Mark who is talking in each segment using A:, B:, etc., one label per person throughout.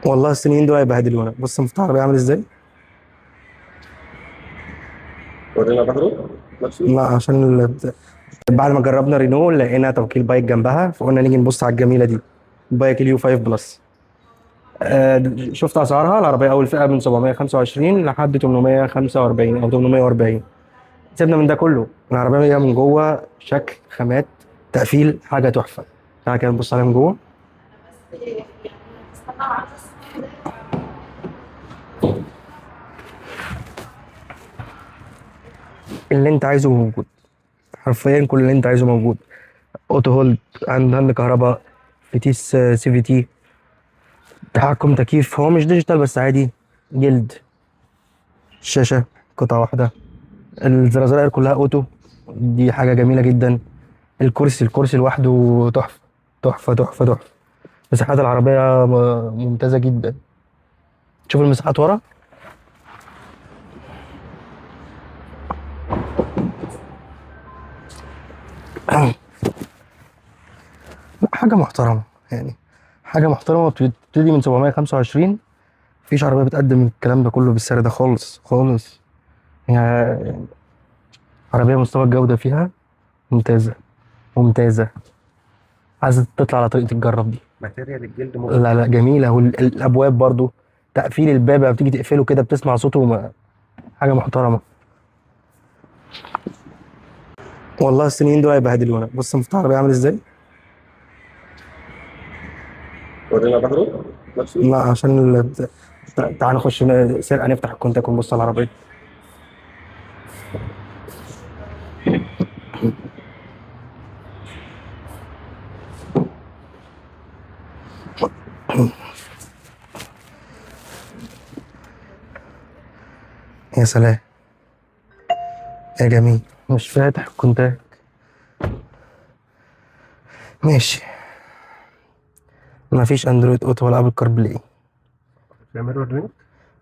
A: والله السنين دول هيبهدلونا. بص مفتاح العربية عامل ازاي؟
B: ورينا ظهره نفسه.
A: لا عشان بعد ما جربنا رينو لقينا توكيل بايك جنبها، فقلنا نيجي نبص على الجميلة دي، بايك اليو 5 بلس. شفت اسعارها. العربية اول فئة من 725 لحد 845 او 840. سيبنا من ده كله، العربية من جوه شكل، خامات، تقفيل، حاجة تحفة. تعالى كده نبص عليها من جوه. اللي انت عايزه موجود، حرفيا كل اللي انت عايزه موجود. اوتو هولد، عندنا كهرباء، فتيس سي في تي، تحكم تكييف، هو مش ديجيتال بس عادي، جلد، الشاشة قطعة واحدة، الزراير كلها اوتو، دي حاجة جميلة جدا. الكرسي لوحده تحفة تحفة تحفة تحفة. مساحات العربية ممتازة جدا. شوف المساحات ورا. لا حاجة محترمة يعني، حاجة محترمة. بتبتدي من 725. مفيش عربية بتقدم الكلام ده كله بالسعر ده خالص خالص. يعني عربية مستوى الجودة فيها ممتازة ممتازة. عايز تطلع على طريقة الجرب دي.
B: ماتيريال الجلد
A: لا لا جميلة، والأبواب برضو، تقفيل الباب لما بتيجي تقفله كده بتسمع صوته حاجة محترمة. والله السنين دول هيبهدلونا. بص مفتاح العربية عامل ازاي؟
B: ورينا ظهره نفسه.
A: لا عشان تعال نخش سرقة، نفتح الكونتاك ونبص على العربية. يا سلام، يا جميل. مش فاتح الكونتاك. ماشي. مفيش اندرويد اوتو ولا ابل كار بلاي.
B: بيعملوا لينك.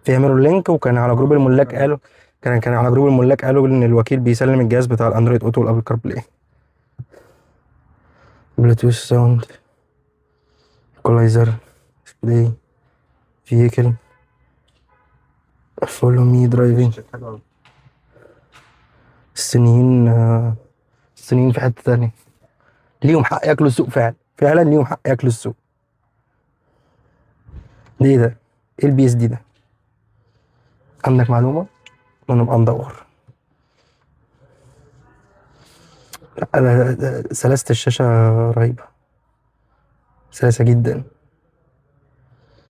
A: فيها ميرور لينك، وكان على جروب الملاك قالوا، كان على جروب الملاك قالوا ان الوكيل بيسلم الجهاز بتاع الاندرويد اوتو والابل كار بلاي. بلوتوث ساوند، ايكولايزر، ديسبلاي، فييكل، فولو مي درايفنج. الصينيين الصينيين في حتة تانية، ليهم حق ياكلوا السوق، فعلا فعلا ليهم حق ياكلوا السوق. ده ايه ده؟ ايه البي اس دي ده؟ عندك معلومة؟ ونبقى ندور. لا سلاسة الشاشة رهيبة، سلاسة جدا.